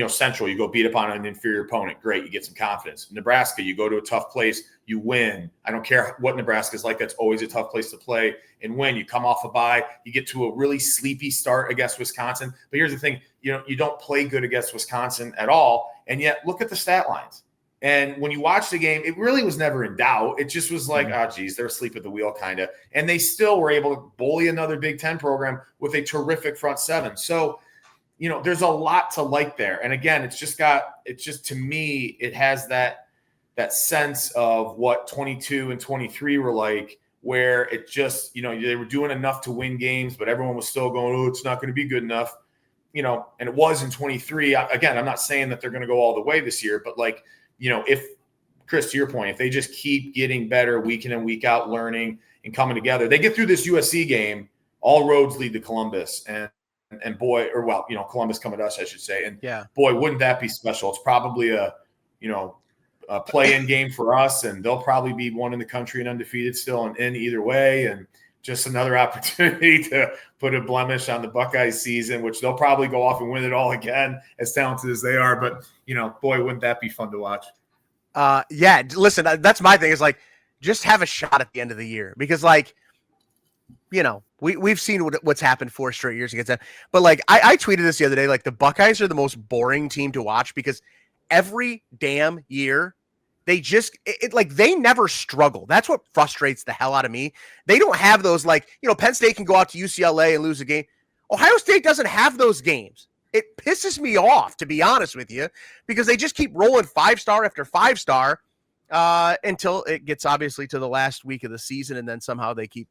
Central, you go beat up on an inferior opponent. Great. You get some confidence. Nebraska, you go to a tough place, you win. I don't care what Nebraska's like. That's always a tough place to play and win. You come off a bye, you get to a really sleepy start against Wisconsin. But here's the thing, you don't play good against Wisconsin at all. And yet look at the stat lines. And when you watch the game, it really was never in doubt. It just was geez, they're asleep at the wheel kind of. And they still were able to bully another Big Ten program with a terrific front seven. So, there's a lot to like there. And again, it's just to me, it has that sense of what 22 and 23 were like, where it just, they were doing enough to win games, but everyone was still going, oh, it's not going to be good enough, and it was in 23. Again, I'm not saying that they're going to go all the way this year, but if Chris, to your point, if they just keep getting better week in and week out, learning and coming together, they get through this USC game, all roads lead to Columbus. And boy, Columbus coming to us, I should say. And boy, wouldn't that be special? It's probably a play-in game for us, and they'll probably be one in the country and undefeated still and in either way. And just another opportunity to put a blemish on the Buckeyes season, which they'll probably go off and win it all again, as talented as they are. But, boy, wouldn't that be fun to watch? Listen, that's my thing is just have a shot at the end of the year because we've seen what's happened 4 straight years against them. But I tweeted this the other day, the Buckeyes are the most boring team to watch because every damn year They just like they never struggle. That's what frustrates the hell out of me. They don't have those, like, Penn State can go out to UCLA and lose a game. Ohio State doesn't have those games. It pisses me off, to be honest with you, because they just keep rolling 5-star after 5-star until it gets obviously to the last week of the season, and then somehow they keep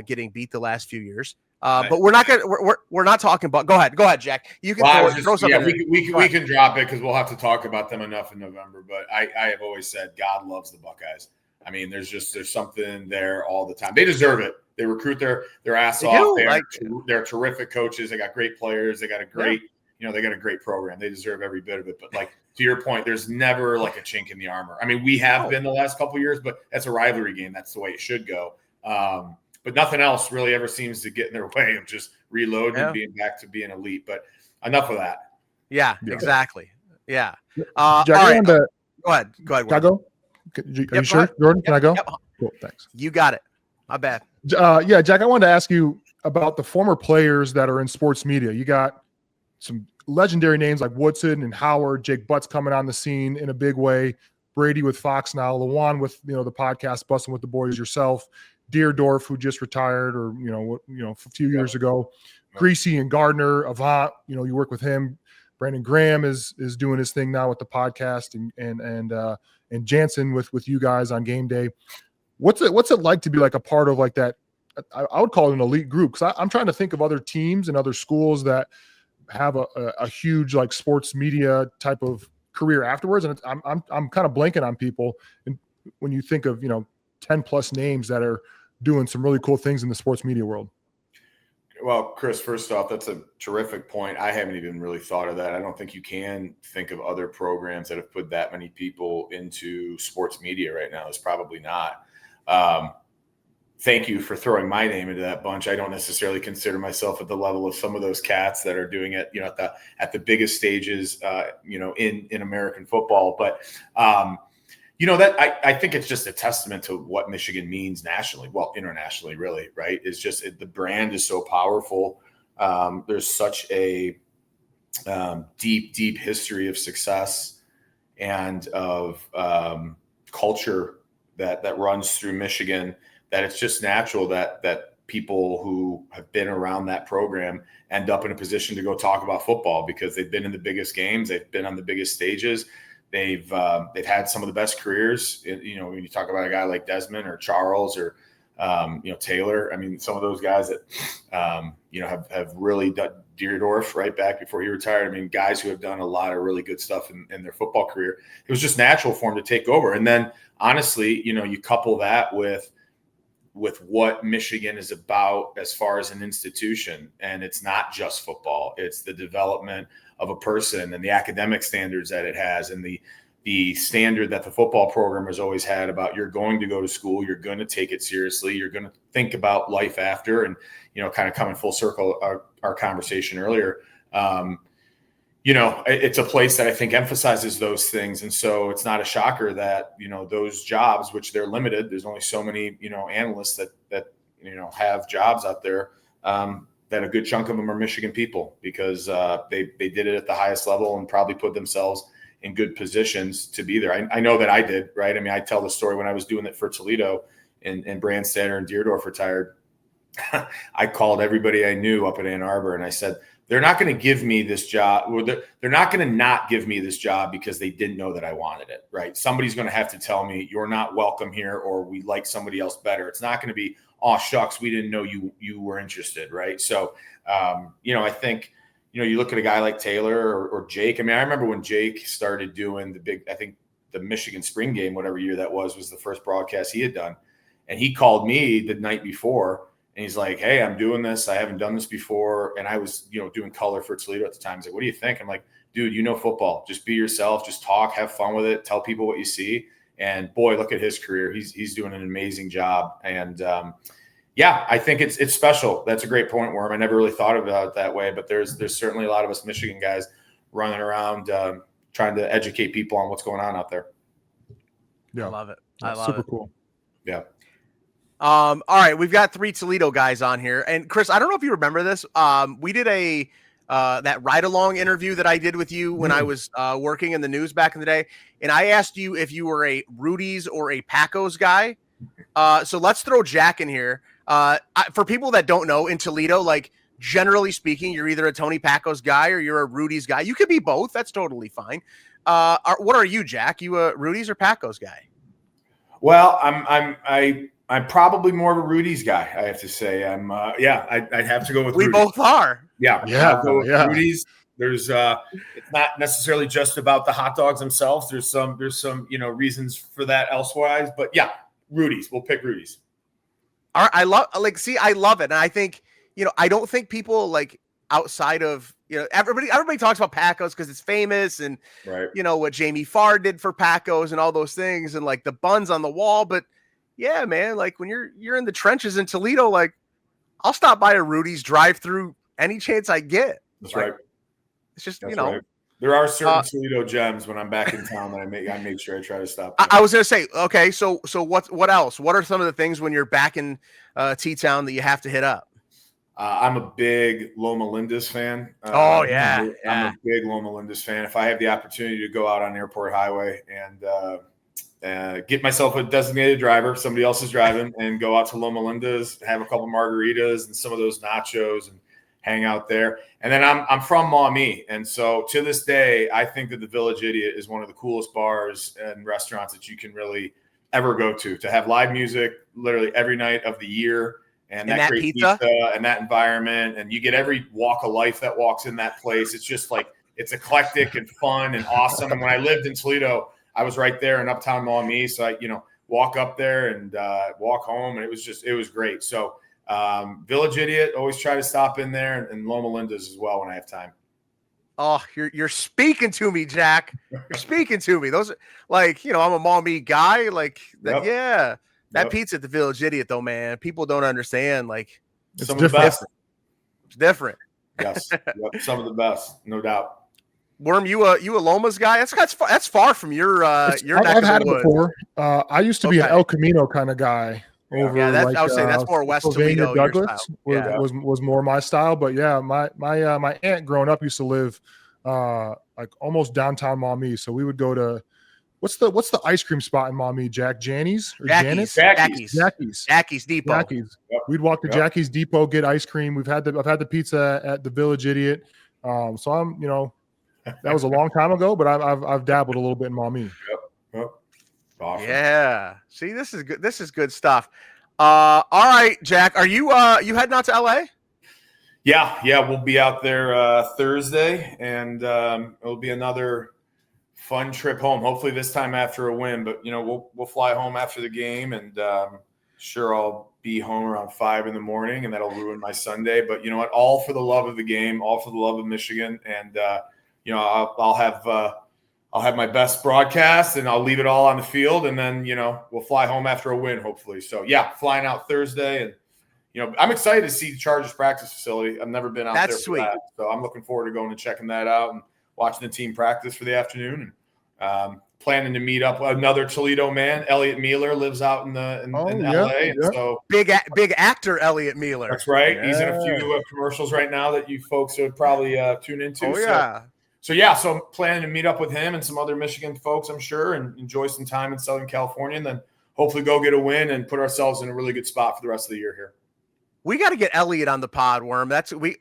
getting beat the last few years. But we're not talking about. Go ahead, Jack. You can throw something. Yeah, we can drop it because we'll have to talk about them enough in November. But I have always said God loves the Buckeyes. I mean, there's something there all the time. They deserve it. They recruit their ass off. They're terrific coaches. They got great players. They got a great they got a great program. They deserve every bit of it. But like to your point, there's never like a chink in the armor. I mean, we have been the last couple of years, but that's a rivalry game. That's the way it should go. But nothing else really ever seems to get in their way of just reloading and being back to being elite. But enough of that. Yeah. Exactly. Yeah. Jack, all right. Go ahead. Can I go? Are you sure, Jordan? Can I go? Yep. Cool. Thanks. You got it. My bad. Yeah, Jack, I wanted to ask you about the former players that are in sports media. You got some legendary names like Woodson and Howard, Jake Butts coming on the scene in a big way, Brady with Fox now, Lawan with the podcast Busting with the Boys, yourself, Deerdorf, who just retired or a few years ago, Greasy and Gardner, Avant, you work with him. Brandon Graham is doing his thing now with the podcast, and Jansen with you guys on game day. What's it like to be like a part of like that? I would call it an elite group, because I'm trying to think of other teams and other schools that have a huge like sports media type of career afterwards, and I'm kind of blanking on people. And when you think of 10 plus names that are doing some really cool things in the sports media world. Well, Chris, first off, that's a terrific point. I haven't even really thought of that. I don't think you can think of other programs that have put that many people into sports media right now. It's probably not. Thank you for throwing my name into that bunch. I don't necessarily consider myself at the level of some of those cats that are doing it, at the biggest stages, in American football. But, that I think it's just a testament to what Michigan means nationally. Well, internationally, really, right? It's just the brand is so powerful. There's such a deep history of success and of culture that runs through Michigan, that it's just natural that people who have been around that program end up in a position to go talk about football, because they've been in the biggest games, they've been on the biggest stages, they've had some of the best careers. When you talk about a guy like Desmond or Charles or Taylor, I mean, some of those guys that have really done, Deerdorf right back before he retired. I mean, guys who have done a lot of really good stuff in their football career. It was just natural for him to take over. And then honestly, you couple that with what Michigan is about as far as an institution. And it's not just football. It's the development of a person and the academic standards that it has, and the standard that the football program has always had about you're going to go to school, you're going to take it seriously, you're going to think about life after, and, kind of coming full circle our conversation earlier. It's a place that I think emphasizes those things. And so it's not a shocker that, those jobs, which they're limited, there's only so many, analysts that have jobs out there, that a good chunk of them are Michigan people, because they did it at the highest level and probably put themselves in good positions to be there. I know that I did, right? I mean, I tell the story when I was doing it for Toledo and Brandstatter and Deerdorf retired. I called everybody I knew up in Ann Arbor and I said, they're not going to give me this job. They're not going to not give me this job because they didn't know that I wanted it, right? Somebody's going to have to tell me you're not welcome here, or we like somebody else better. It's not going to be, oh, shucks, we didn't know you were interested, right? So, I think, you look at a guy like Taylor or Jake. I mean, I remember when Jake started doing the Michigan spring game, whatever year that was the first broadcast he had done. And he called me the night before. And he's like, hey, I'm doing this. I haven't done this before. And I was, doing color for Toledo at the time. He's like, what do you think? I'm like, dude, football. Just be yourself. Just talk, have fun with it. Tell people what you see. And boy, look at his career. He's doing an amazing job. And I think it's special. That's a great point, Worm. I never really thought about it that way. But there's certainly a lot of us Michigan guys running around trying to educate people on what's going on out there. Yeah, I love it. I love super it. Cool. Yeah. All right, we've got 3 Toledo guys on here, and Chris, I don't know if you remember this. We did a that ride-along interview that I did with you when I was working in the news back in the day, and I asked you if you were a Rudy's or a Pacos guy. So let's throw Jack in here. For people that don't know, in Toledo, like generally speaking, you're either a Tony Pacos guy or you're a Rudy's guy. You could be both. That's totally fine. What are you, Jack? You a Rudy's or Pacos guy? Well, I'm probably more of a Rudy's guy. I have to say, I'd have to go with. We Rudy's. both are. Yeah. I'll go with Rudy's. There's it's not necessarily just about the hot dogs themselves. There's some reasons for that elsewise, but yeah, Rudy's. We'll pick Rudy's. All right, I love it, and I think I don't think people like outside of everybody talks about Pacos because it's famous and right. What Jamie Farr did for Pacos and all those things and like the buns on the wall, but yeah, man, like when you're in the trenches in Toledo, like I'll stop by a Rudy's drive-through any chance I get. That's right. It's just right. There are certain Toledo gems when I'm back in town that I make sure I try to stop. I was gonna say, okay, so what else? What are some of the things when you're back in T-Town that you have to hit up? I'm a big Loma Linda's fan. I'm a big Loma Linda's fan. If I have the opportunity to go out on Airport Highway and get myself a designated driver, somebody else is driving, and go out to Loma Linda's, have a couple margaritas and some of those nachos and hang out there. And then I'm from Maumee. And so to this day, I think that the Village Idiot is one of the coolest bars and restaurants that you can really ever go to have live music literally every night of the year. And that great pizza and that environment. And you get every walk of life that walks in that place. It's just like, it's eclectic and fun and awesome. And when I lived in Toledo, I was right there in Uptown Maumee. So I, walk up there and walk home. And it was great. So Village Idiot, always try to stop in there, and Loma Linda's as well when I have time. Oh, you're speaking to me, Jack. You're speaking to me. Those are like, I'm a Maumee guy. Like that, yeah. That pizza at the Village Idiot, though, man, people don't understand. Like, it's some of the best. It's different. Yes, some of the best, no doubt. Worm, you a Loma's guy? That's far from your neck I've had of it the woods. before. I used to be an El Camino kind of guy. I would say that's more West Toledo. Douglas was more my style, but yeah, my aunt growing up used to live like almost downtown Maumee, so we would go to what's the ice cream spot in Maumee? Jacky's or Janice? Jackie's Depot. Jackie's. We'd walk to Jackie's Depot, get ice cream. I've had the pizza at the Village Idiot. So I'm that was a long time ago, but I've dabbled a little bit in Maumee. Yep. Awesome. Yeah. See, this is good. This is good stuff. All right, Jack, are you heading out to LA? Yeah. We'll be out there Thursday, and it'll be another fun trip home. Hopefully this time after a win, but we'll fly home after the game, and sure I'll be home around 5 a.m, and that'll ruin my Sunday. But you know what? All for the love of the game, all for the love of Michigan, and I'll have my best broadcast, and I'll leave it all on the field, and then we'll fly home after a win, hopefully. So yeah, flying out Thursday, and I'm excited to see the Chargers practice facility. I've never been out there. That's sweet. So I'm looking forward to going and checking that out and watching the team practice for the afternoon, and planning to meet up with another Toledo man. Elliot Mueller lives out in LA, and so big actor Elliot Mueller. That's right. Yeah. He's in a few commercials right now that you folks would probably tune into. Oh yeah. So I'm planning to meet up with him and some other Michigan folks, I'm sure, and enjoy some time in Southern California, and then hopefully go get a win and put ourselves in a really good spot for the rest of the year here. We got to get Elliot on the pod, Worm.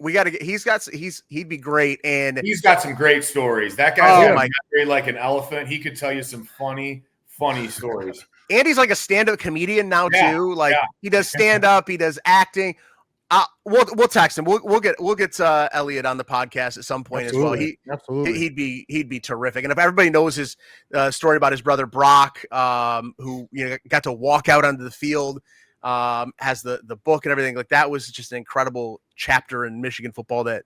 We got to get. He'd be great, and he's got some great stories. That guy's very like an elephant. He could tell you some funny stories. And he's like a stand-up comedian now too. Like he does stand-up, he does acting. We'll text him. We'll get Elliot on the podcast at some point as well. He'd be terrific. And if everybody knows his story about his brother Brock, who got to walk out onto the field, has the book and everything, like that was just an incredible chapter in Michigan football that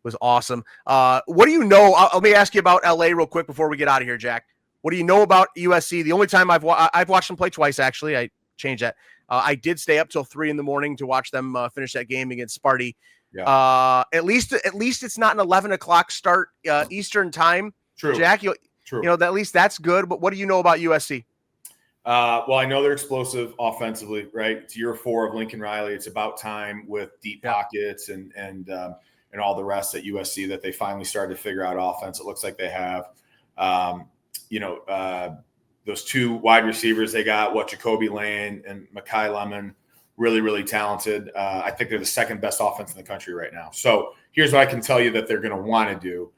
was awesome. What do you know? Let me ask you about LA real quick before we get out of here, Jack. What do you know about USC? The only time I've watched them play twice, actually. I changed that. I did stay up till 3 a.m. to watch them finish that game against Sparty. Yeah. At least it's not an 11 o'clock start Eastern time. True, Jack. True. At least that's good. But what do you know about USC? Well, I know they're explosive offensively, right? It's year 4 of Lincoln Riley. It's about time with deep pockets and and all the rest at USC that they finally started to figure out offense. It looks like they have. Those two wide receivers they got, Jacoby Lane and Mekhi Lemon, really, really talented. I think they're the second best offense in the country right now. So here's what I can tell you that they're going to want to do.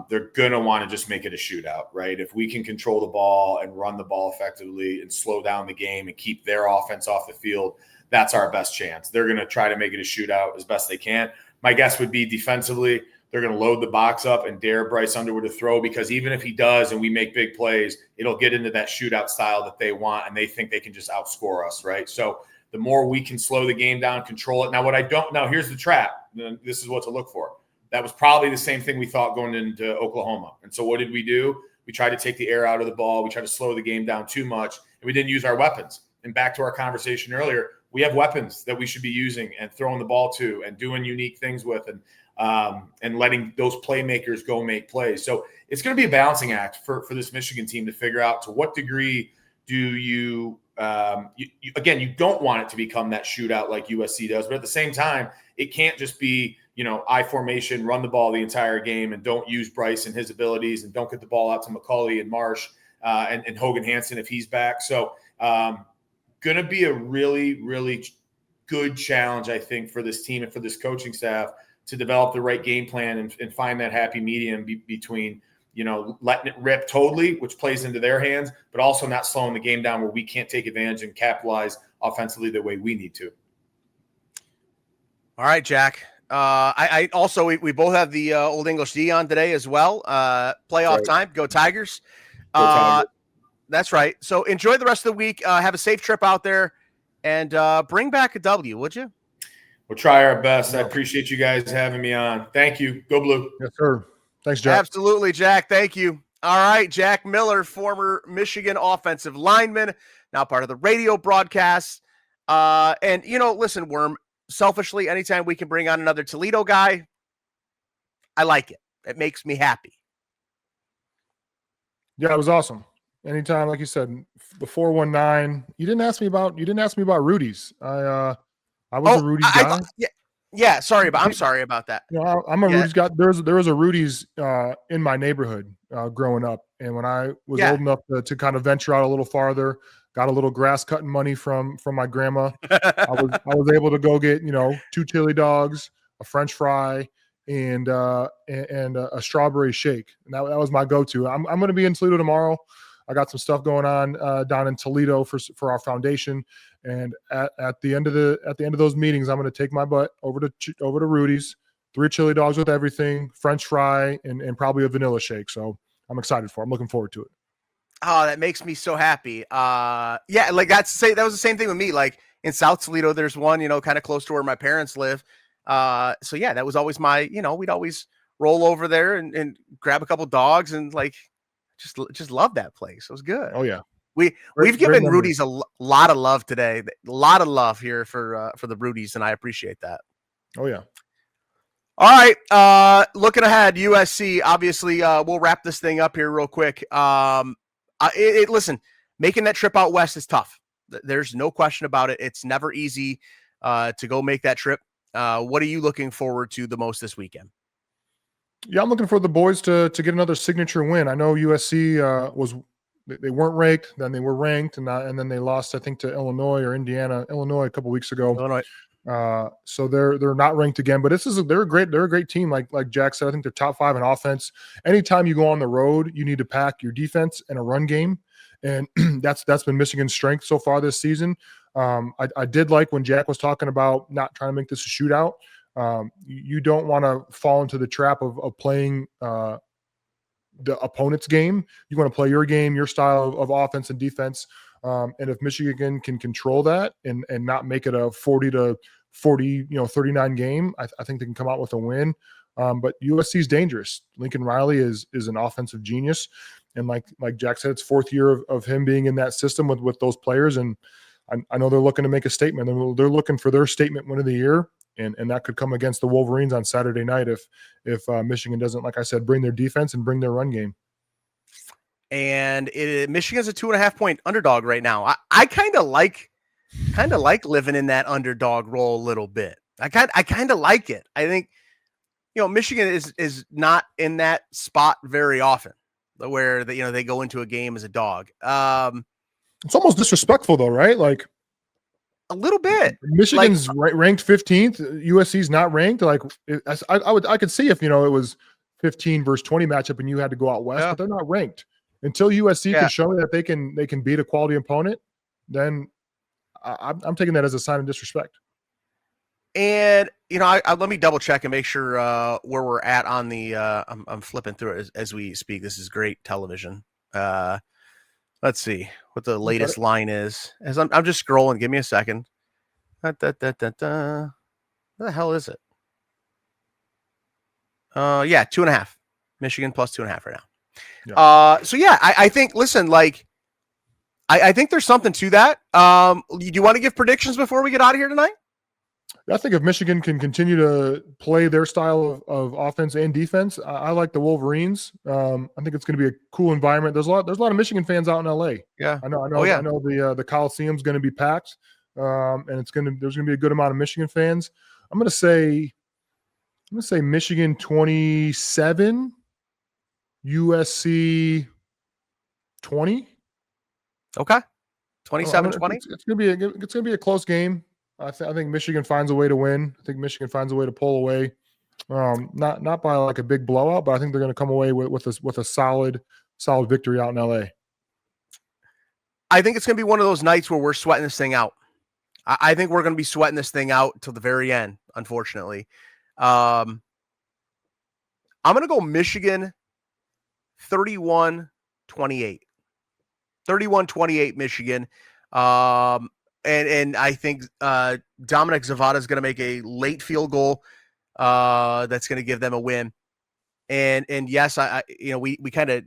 They're going to want to just make it a shootout, right? If we can control the ball and run the ball effectively and slow down the game and keep their offense off the field, that's our best chance. They're going to try to make it a shootout as best they can. My guess would be defensively, they're going to load the box up and dare Bryce Underwood to throw, because even if he does and we make big plays, it'll get into that shootout style that they want, and they think they can just outscore us, right? So the more we can slow the game down, control it. Now here's the trap. This is what to look for. That was probably the same thing we thought going into Oklahoma. And so what did we do? We tried to take the air out of the ball. We tried to slow the game down too much, and we didn't use our weapons. And back to our conversation earlier, we have weapons that we should be using and throwing the ball to and doing unique things with, and letting those playmakers go make plays. So it's going to be a balancing act for this Michigan team to figure out to what degree do you don't want it to become that shootout like USC does, but at the same time, it can't just be, I formation, run the ball the entire game and don't use Bryce and his abilities and don't get the ball out to McCulley and Marsh and Hogan Hansen if he's back. So going to be a really, really good challenge, I think, for this team and for this coaching staff to develop the right game plan and find that happy medium between, letting it rip totally, which plays into their hands, but also not slowing the game down where we can't take advantage and capitalize offensively the way we need to. All right, Jack. I also, we both have the Old English D on today as well. Playoff time. Go Tigers. Go Tigers. That's right. So enjoy the rest of the week. Have a safe trip out there, and bring back a W, would you? We'll try our best. I appreciate you guys having me on. Thank you. Go Blue. Yes, sir. Thanks, Jack. Absolutely, Jack. Thank you. All right, Jack Miller, former Michigan offensive lineman, now part of the radio broadcast. And, listen, Worm, selfishly, anytime we can bring on another Toledo guy, I like it. It makes me happy. Yeah, it was awesome. Anytime, like you said, the 419. You didn't ask me about Rudy's. I was a Rudy's guy. Yeah, I'm sorry about that. I'm a Rudy's guy. There was a Rudy's in my neighborhood growing up, and when I was old enough to kind of venture out a little farther, got a little grass cutting money from my grandma. I was able to go get 2 chili dogs, a French fry, and a strawberry shake. And that was my go-to. I'm going to be in Toledo tomorrow. I got some stuff going on down in Toledo for our foundation, and at the end of those meetings, I'm going to take my butt over to Rudy's, 3 chili dogs with everything, French fry, and probably a vanilla shake. So I'm excited for it. I'm looking forward to it. Oh, that makes me so happy. That was the same thing with me. Like in South Toledo, there's one, kind of close to where my parents live. So yeah, that was always my, we'd always roll over there and grab a couple dogs and just love that place. It was good. Oh yeah. We've given Rudy's a lot of love today. A lot of love here for the Rudy's, and I appreciate that. Oh yeah. All right. Looking ahead, USC, obviously, we'll wrap this thing up here real quick. Listen, making that trip out west is tough. There's no question about it. It's never easy to go make that trip. What are you looking forward to the most this weekend? Yeah, I'm looking for the boys to get another signature win. I know USC they weren't ranked, then they were ranked, and then they lost, I think, to Illinois or Illinois a couple weeks ago. Illinois. So they're not ranked again, but they're a great team. Like Jack said, I think they're top 5 in offense. Anytime you go on the road, you need to pack your defense and a run game, and that's been Michigan's strength so far this season. I did like when Jack was talking about not trying to make this a shootout. You don't want to fall into the trap of playing the opponent's game. You want to play your game, your style of offense and defense. And if Michigan can control that and not make it a 40-40, 39 game, I think they can come out with a win. But USC is dangerous. Lincoln Riley is an offensive genius. And like Jack said, it's 4th year of him being in that system with those players. And I know they're looking to make a statement. They're looking for their statement win of the year. And that could come against the Wolverines on Saturday night if Michigan doesn't, like I said, bring their defense and bring their run game. And Michigan's a 2.5-point underdog right now. I kind of like living in that underdog role a little bit. I kind of like it. I think Michigan is not in that spot very often where they go into a game as a dog. It's almost disrespectful though, right? Like a little bit. Michigan's ranked 15th. USC's not ranked. Like I could see if, it was 15 versus 20 matchup and you had to go out west, but they're not ranked. Until USC can show me that they can beat a quality opponent, then I'm taking that as a sign of disrespect. And let me double check and make sure where we're at on the. I'm flipping through it as we speak. This is great television. Let's see what the latest line is. As I'm just scrolling. Give me a second. Where the hell is it? 2.5. Michigan plus 2.5 right now. Yeah. I think. Listen, like, I think there's something to that. Do you want to give predictions before we get out of here tonight? I think if Michigan can continue to play their style of offense and defense, I like the Wolverines. I think it's going to be a cool environment. There's a lot of Michigan fans out in LA. Yeah, I know. I know the Coliseum's going to be packed, and there's going to be a good amount of Michigan fans. I'm going to say Michigan 27, USC 20. Okay, 27-20. It's going to be a close game. I think Michigan finds a way to win. I think Michigan finds a way to pull away, not by like a big blowout, but I think they're going to come away with a solid victory out in LA. I think it's going to be one of those nights where we're sweating this thing out. I think we're going to be sweating this thing out till the very end, unfortunately. I'm going to go Michigan 31-28. 31-28 Michigan. And I think Dominic Zavada is going to make a late field goal that's going to give them a win. And yes, we kind of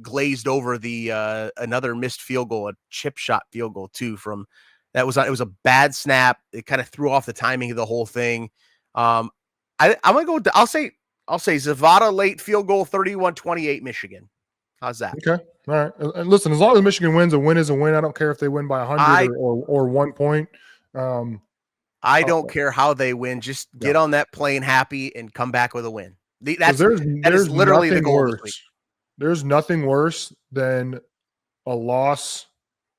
glazed over the another missed field goal, a chip shot field goal too. It was a bad snap. It kind of threw off the timing of the whole thing. I'm gonna go. I'll say Zavada late field goal 31-28 Michigan. How's that? Okay. All right. And listen, as long as Michigan wins, a win is a win. I don't care if they win by 100 or 1 point. I don't care how they win. Just get on that plane happy and come back with a win. That is literally the goal. There's nothing worse than a loss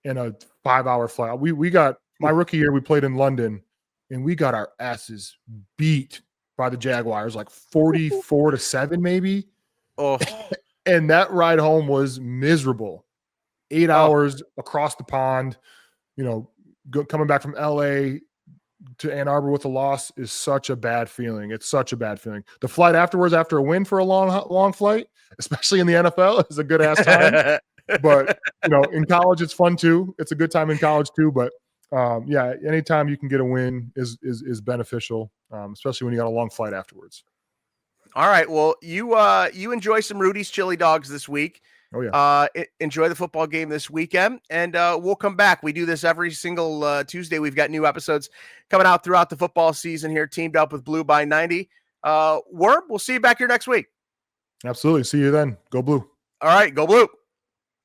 in a 5-hour flight. We got my rookie year. We played in London, and we got our asses beat by the Jaguars, like 44-7, maybe. Oh. And that ride home was miserable. 8 hours across the pond, coming back from LA to Ann Arbor with a loss is such a bad feeling. It's such a bad feeling. The flight afterwards, after a win for a long flight, especially in the NFL, is a good ass time. But in college, it's fun too. It's a good time in college too. But anytime you can get a win is beneficial, especially when you got a long flight afterwards. All right. Well, you enjoy some Rudy's chili dogs this week. Oh yeah. Enjoy the football game this weekend, and we'll come back. We do this every single Tuesday. We've got new episodes coming out throughout the football season here, teamed up with Blue by 90. Worm, we'll see you back here next week. Absolutely. See you then. Go Blue. All right. Go Blue.